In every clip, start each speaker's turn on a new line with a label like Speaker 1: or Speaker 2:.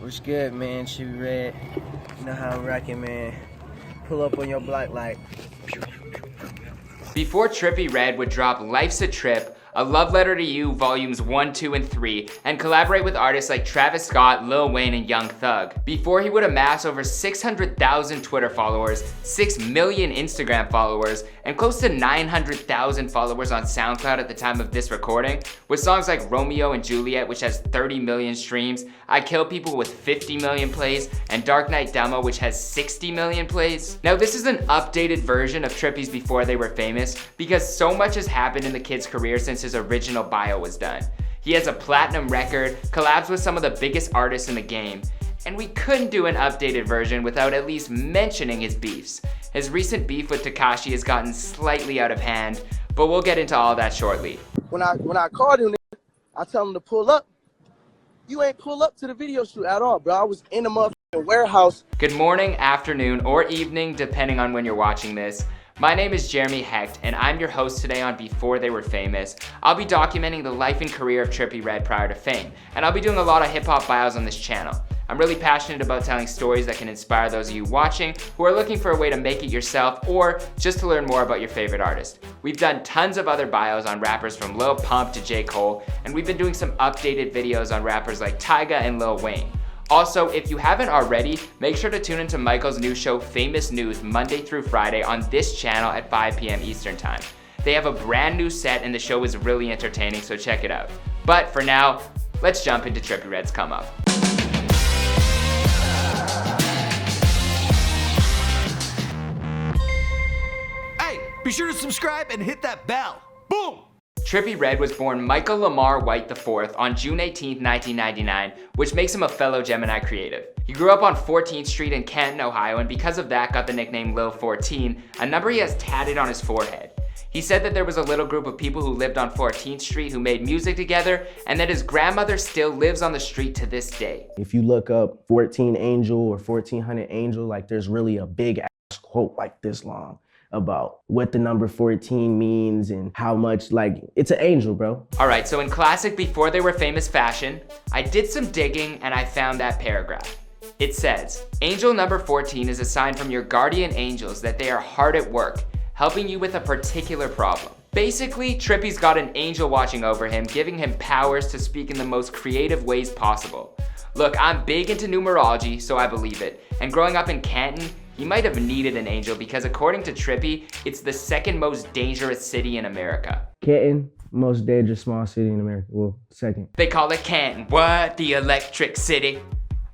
Speaker 1: What's good, man? Trippie Red. You know how I'm rocking, man. Pull up on your block like.
Speaker 2: Before Trippie Red would drop Life's a Trip, A Love Letter to You Volumes 1, 2, and 3, and collaborate with artists like Travis Scott, Lil Wayne, and Young Thug. Before he would amass over 600,000 Twitter followers, 6 million Instagram followers, and close to 900,000 followers on Soundcloud at the time of this recording, with songs like Romeo and Juliet, which has 30 million streams, I Kill People with 50 million plays, and Dark Knight Demo, which has 60 million plays. Now this is an updated version of Trippie's Before They Were Famous, because so much has happened in the kid's career since his original bio was done. He has a platinum record, collabs with some of the biggest artists in the game, and we couldn't do an updated version without at least mentioning his beefs. His recent beef with Tekashi has gotten slightly out of hand, but we'll get into all that shortly.
Speaker 1: When I called him, I tell him to pull up. You ain't pull up to the video shoot at all, bro. I was in the motherfucking warehouse.
Speaker 2: Good morning, afternoon, or evening, depending on when you're watching this. My name is Jeremy Hecht, and I'm your host today on Before They Were Famous. I'll be documenting the life and career of Trippie Red prior to fame, and I'll be doing a lot of hip-hop bios on this channel. I'm really passionate about telling stories that can inspire those of you watching who are looking for a way to make it yourself or just to learn more about your favorite artist. We've done tons of other bios on rappers from Lil Pump to J. Cole, and we've been doing some updated videos on rappers like Tyga and Lil Wayne. Also, if you haven't already, make sure to tune into Michael's new show, Famous News, Monday through Friday on this channel at 5 p.m. Eastern Time. They have a brand new set and the show is really entertaining, so check it out. But for now, let's jump into Trippie Red's come up.
Speaker 3: Hey, be sure to subscribe and hit that bell. Boom!
Speaker 2: Trippie Red was born Michael Lamar White IV on June 18, 1999, which makes him a fellow Gemini creative. He grew up on 14th Street in Canton, Ohio, and because of that got the nickname Lil 14, a number he has tatted on his forehead. He said that there was a little group of people who lived on 14th Street who made music together, and that his grandmother still lives on the street to this day.
Speaker 1: If you look up 14 Angel or 1400 Angel, like there's really a big ass quote like this long about what the number 14 means and how much, like, it's an angel, bro.
Speaker 2: Alright, so in classic Before They Were Famous fashion, I did some digging and I found that paragraph. It says, Angel number 14 is a sign from your guardian angels that they are hard at work, helping you with a particular problem. Basically, Trippie's got an angel watching over him, giving him powers to speak in the most creative ways possible. Look, I'm big into numerology, so I believe it. And growing up in Canton, he might have needed an angel because according to Trippie, it's the second most dangerous city in America.
Speaker 1: Canton, most dangerous small city in America. Well, second.
Speaker 2: They call it Canton. What? The Electric City?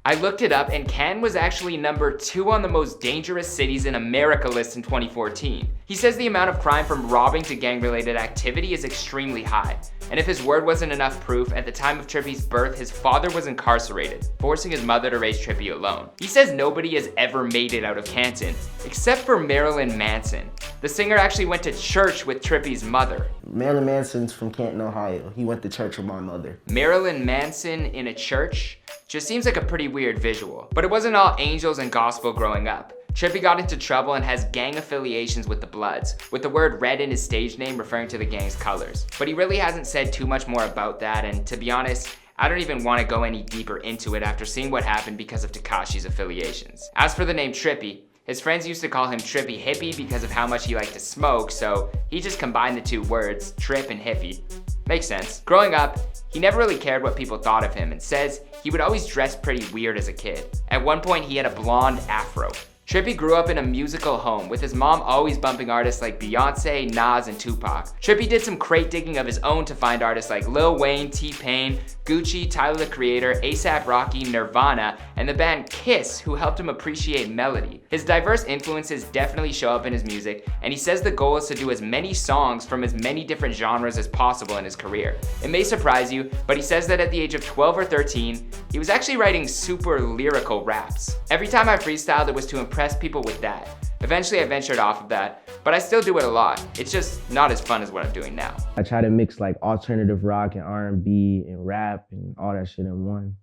Speaker 2: I looked it up and Canton was actually number 2 on the most dangerous cities in America list in 2014. He says the amount of crime from robbing to gang-related activity is extremely high. And if his word wasn't enough proof, at the time of Trippie's birth, his father was incarcerated, forcing his mother to raise Trippie alone. He says nobody has ever made it out of Canton, except for Marilyn Manson. The singer actually went to church with Trippie's mother.
Speaker 1: Marilyn Manson's from Canton, Ohio. He went to church with my mother.
Speaker 2: Marilyn Manson in a church? Just seems like a pretty weird visual. But it wasn't all angels and gospel growing up. Trippie got into trouble and has gang affiliations with the Bloods, with the word red in his stage name referring to the gang's colors. But he really hasn't said too much more about that, and to be honest, I don't even want to go any deeper into it after seeing what happened because of Tekashi's affiliations. As for the name Trippie, his friends used to call him Trippie Hippie because of how much he liked to smoke, so he just combined the two words, trip and hippie. Makes sense. Growing up, he never really cared what people thought of him and says he would always dress pretty weird as a kid. At one point, he had a blonde afro. Trippie grew up in a musical home, with his mom always bumping artists like Beyonce, Nas, and Tupac. Trippie did some crate digging of his own to find artists like Lil Wayne, T-Pain, Gucci, Tyler the Creator, A$AP Rocky, Nirvana, and the band Kiss, who helped him appreciate melody. His diverse influences definitely show up in his music, and he says the goal is to do as many songs from as many different genres as possible in his career. It may surprise you, but he says that at the age of 12 or 13, he was actually writing super lyrical raps. Every time I freestyled, it was to impress people with that. Eventually I ventured off of that, but I still do it a lot. It's just not as fun as what I'm doing now.
Speaker 1: I try to mix like alternative rock and R&B and rap and all that shit in one.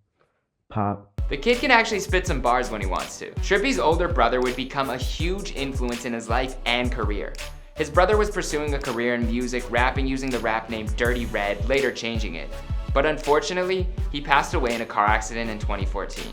Speaker 1: Pop.
Speaker 2: The kid can actually spit some bars when he wants to. Trippie's older brother would become a huge influence in his life and career. His brother was pursuing a career in music, rapping using the rap name Dirty Red, later changing it. But unfortunately, he passed away in a car accident in 2014.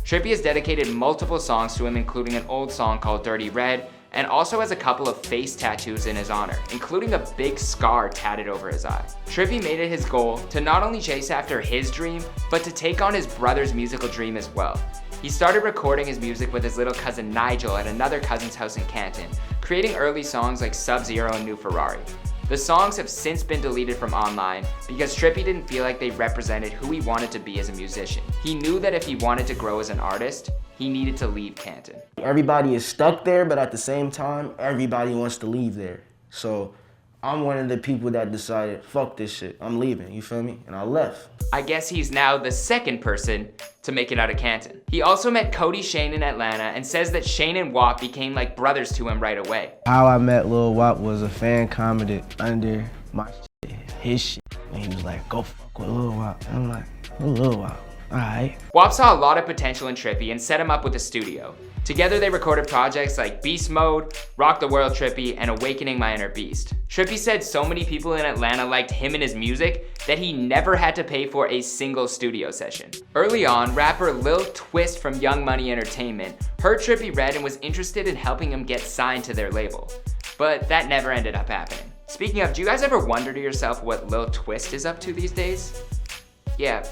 Speaker 2: Trippie has dedicated multiple songs to him, including an old song called Dirty Red, and also has a couple of face tattoos in his honor, including a big scar tatted over his eye. Trippie made it his goal to not only chase after his dream, but to take on his brother's musical dream as well. He started recording his music with his little cousin Nigel at another cousin's house in Canton, creating early songs like Sub-Zero and New Ferrari. The songs have since been deleted from online because Trippie didn't feel like they represented who he wanted to be as a musician. He knew that if he wanted to grow as an artist, he needed to leave Canton.
Speaker 1: Everybody is stuck there, but at the same time, everybody wants to leave there. So I'm one of the people that decided, fuck this shit, I'm leaving, you feel me? And I left.
Speaker 2: I guess he's now the second person to make it out of Canton. He also met Cody Shane in Atlanta and says that Shane and WAP became like brothers to him right away.
Speaker 1: How I met Lil WAP was a fan commented under my shit, his shit, and he was like, go fuck with Lil WAP. And I'm like, Lil WAP, alright.
Speaker 2: WAP saw a lot of potential in Trippie and set him up with a studio. Together they recorded projects like Beast Mode, Rock the World Trippie, and Awakening My Inner Beast. Trippie said so many people in Atlanta liked him and his music that he never had to pay for a single studio session. Early on, rapper Lil Twist from Young Money Entertainment heard Trippie Redd and was interested in helping him get signed to their label. But that never ended up happening. Speaking of, do you guys ever wonder to yourself what Lil Twist is up to these days? Yeah.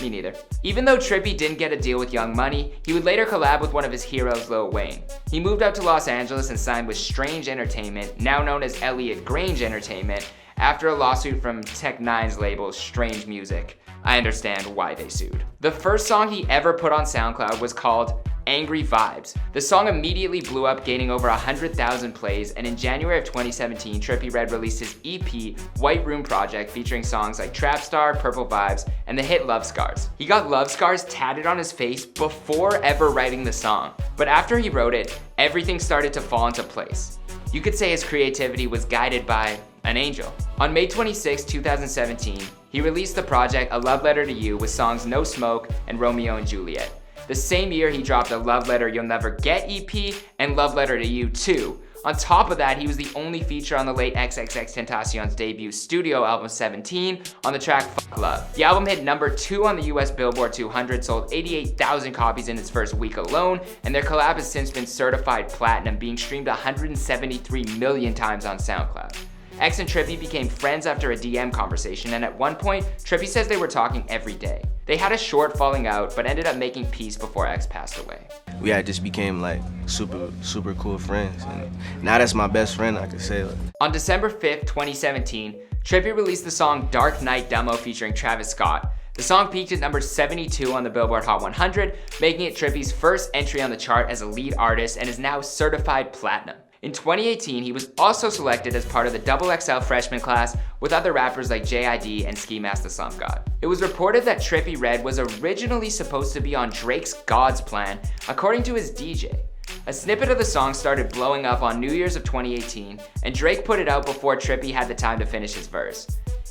Speaker 2: Me neither. Even though Trippie didn't get a deal with Young Money, he would later collab with one of his heroes, Lil Wayne. He moved out to Los Angeles and signed with Strange Entertainment, now known as Elliott Grange Entertainment, after a lawsuit from Tech Nine's label, Strange Music. I understand why they sued. The first song he ever put on SoundCloud was called Angry Vibes. The song immediately blew up, gaining over 100,000 plays, and in January of 2017, Trippie Redd released his EP, White Room Project, featuring songs like Trap Star, Purple Vibes, and the hit Love Scars. He got Love Scars tatted on his face before ever writing the song, but after he wrote it, everything started to fall into place. You could say his creativity was guided by an angel. On May 26, 2017, he released the project A Love Letter to You with songs No Smoke and Romeo and Juliet. The same year, he dropped a Love Letter You'll Never Get EP and Love Letter to You 2. On top of that, he was the only feature on the late XXXtentacion's debut studio album 17 on the track Fuck Love. The album hit number 2 on the US Billboard 200, sold 88,000 copies in its first week alone, and their collab has since been certified platinum, being streamed 173 million times on SoundCloud. X and Trippie became friends after a DM conversation, and at one point, Trippie says they were talking every day. They had a short falling out, but ended up making peace before X passed away.
Speaker 1: We had just became like super cool friends, and now that's my best friend, I could say.
Speaker 2: On December 5th, 2017, Trippie released the song Dark Knight Demo featuring Travis Scott. The song peaked at number 72 on the Billboard Hot 100, making it Trippie's first entry on the chart as a lead artist and is now certified platinum. In 2018, he was also selected as part of the XXL freshman class with other rappers like JID and Ski Mask the Slump God. It was reported that Trippie Redd was originally supposed to be on Drake's God's Plan, according to his DJ. A snippet of the song started blowing up on New Year's of 2018, and Drake put it out before Trippie had the time to finish his verse.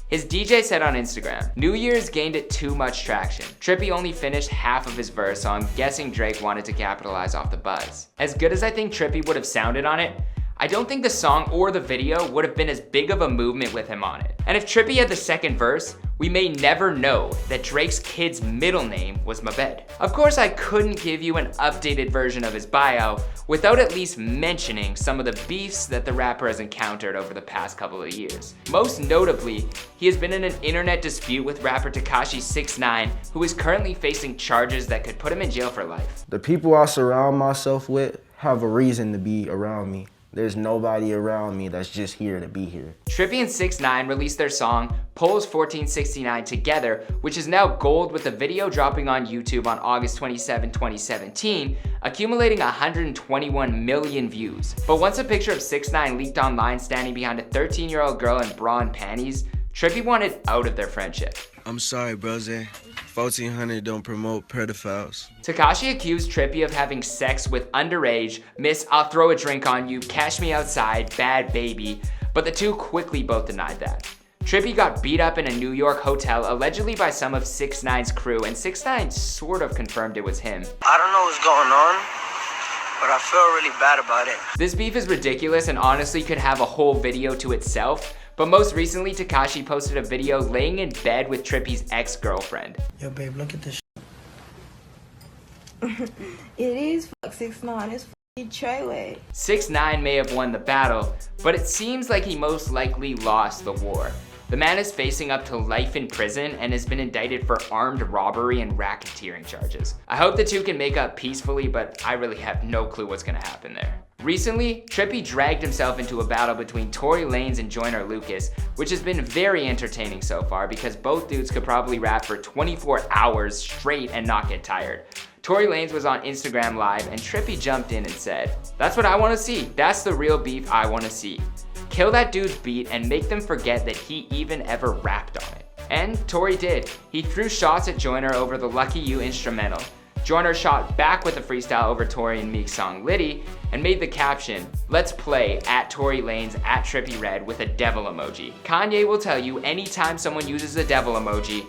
Speaker 2: His DJ said on Instagram, New Year's gained it too much traction. Trippie only finished half of his verse, so I'm guessing Drake wanted to capitalize off the buzz. As good as I think Trippie would have sounded on it, I don't think the song or the video would have been as big of a movement with him on it. And if Trippie had the second verse, we may never know that Drake's kid's middle name was Mabed. Of course, I couldn't give you an updated version of his bio without at least mentioning some of the beefs that the rapper has encountered over the past couple of years. Most notably, he has been in an internet dispute with rapper Tekashi 6ix9ine, who is currently facing charges that could put him in jail for life.
Speaker 1: The people I surround myself with have a reason to be around me. There's nobody around me that's just here to be here.
Speaker 2: Trippie and 6ix9ine released their song Pulse 1469 together, which is now gold with the video dropping on YouTube on August 27, 2017, accumulating 121 million views. But once a picture of 6ix9ine leaked online standing behind a 13-year-old girl in bra and panties, Trippie wanted out of their friendship.
Speaker 1: I'm sorry, brose. 1400 don't promote pedophiles.
Speaker 2: Tekashi accused Trippie of having sex with underage, Miss I'll throw a drink on you, cash me outside, bad baby, but the two quickly both denied that. Trippie got beat up in a New York hotel, allegedly by some of 6ix9ine's crew, and 6ix9ine sort of confirmed it was him.
Speaker 4: I don't know what's going on, but I feel really bad about it.
Speaker 2: This beef is ridiculous and honestly could have a whole video to itself, but most recently, Tekashi posted a video laying in bed with Trippie's ex-girlfriend.
Speaker 4: Yo, babe, look at this.
Speaker 5: It is fuck 6ix9ine. It's fucking Treyway.
Speaker 2: 6ix9ine may have won the battle, but it seems like he most likely lost the war. The man is facing up to life in prison and has been indicted for armed robbery and racketeering charges. I hope the two can make up peacefully, but I really have no clue what's gonna happen there. Recently, Trippie dragged himself into a battle between Tory Lanez and Joyner Lucas, which has been very entertaining so far because both dudes could probably rap for 24 hours straight and not get tired. Tory Lanez was on Instagram Live and Trippie jumped in and said, "That's what I wanna see. That's the real beef I wanna see. Kill that dude's beat and make them forget that he even ever rapped on it." And Tory did. He threw shots at Joyner over the Lucky You instrumental. Joyner shot back with a freestyle over Tory and Meek's song Liddy and made the caption, "Let's play at Tory Lanez at Trippie Red" with a devil emoji. Kanye will tell you anytime someone uses a devil emoji,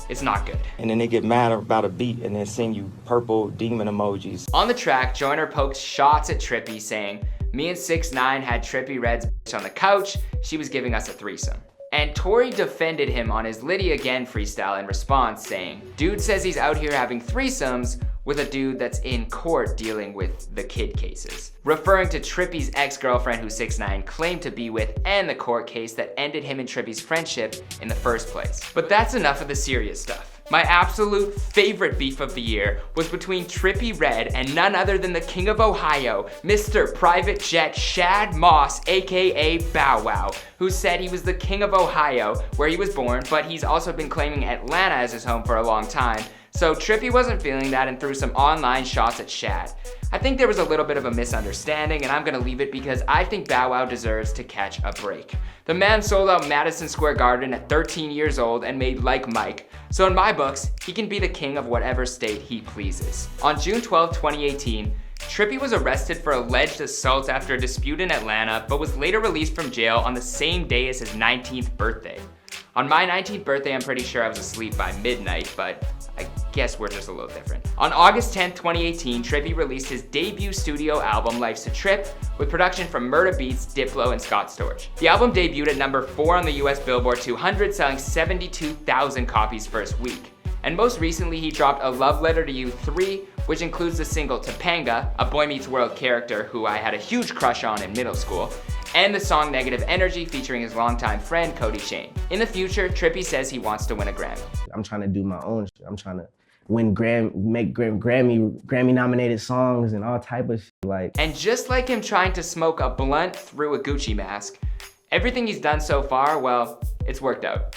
Speaker 2: it's not good.
Speaker 6: And then they get mad about a beat and then send you purple demon emojis.
Speaker 2: On the track, Joyner poked shots at Trippie saying, "Me and 6ix9ine had Trippie Red's bitch on the couch. She was giving us a threesome." And Tory defended him on his Liddy Again freestyle in response, saying, "Dude says he's out here having threesomes with a dude that's in court dealing with the kid cases," referring to Trippie's ex-girlfriend who 6ix9ine claimed to be with and the court case that ended him and Trippie's friendship in the first place. But that's enough of the serious stuff. My absolute favorite beef of the year was between Trippie Red and none other than the King of Ohio, Mr. Private Jet Shad Moss, aka Bow Wow, who said he was the King of Ohio, where he was born, but he's also been claiming Atlanta as his home for a long time. So Trippie wasn't feeling that and threw some online shots at Shad. I think there was a little bit of a misunderstanding and I'm gonna leave it because I think Bow Wow deserves to catch a break. The man sold out Madison Square Garden at 13 years old and made Like Mike. So in my books, he can be the king of whatever state he pleases. On June 12, 2018, Trippie was arrested for alleged assault after a dispute in Atlanta, but was later released from jail on the same day as his 19th birthday. On my 19th birthday, I'm pretty sure I was asleep by midnight, but I guess we're just a little different. On August 10th, 2018, Trippie released his debut studio album, Life's a Trip, with production from Murda Beats, Diplo, and Scott Storch. The album debuted at number 4 on the US Billboard 200, selling 72,000 copies first week. And most recently, he dropped A Love Letter to You 3, which includes the single Topanga, a Boy Meets World character who I had a huge crush on in middle school, and the song Negative Energy featuring his longtime friend Cody Shane. In the future, Trippie says he wants to win a Grammy.
Speaker 1: I'm trying to do my own shit. I'm trying to win Grammy nominated songs and all type of shit like.
Speaker 2: And just like him trying to smoke a blunt through a Gucci mask, everything he's done so far, well, it's worked out.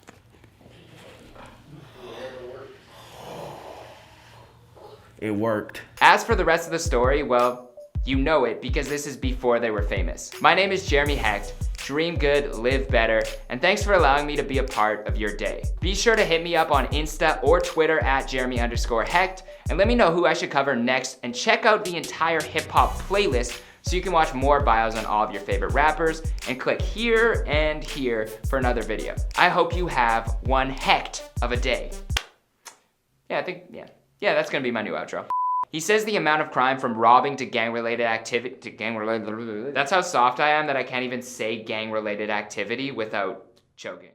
Speaker 1: It worked.
Speaker 2: As for the rest of the story, well, you know it because this is before they were famous. My name is Jeremy Hecht. Dream good, live better, and thanks for allowing me to be a part of your day. Be sure to hit me up on Insta or Twitter at Jeremy_Hecht and let me know who I should cover next, and check out the entire hip hop playlist so you can watch more bios on all of your favorite rappers, and click here and here for another video. I hope you have one hecht of a day. Yeah, that's gonna be my new outro. He says the amount of crime from robbing to gang-related activity, that's how soft I am that I can't even say gang-related activity without choking.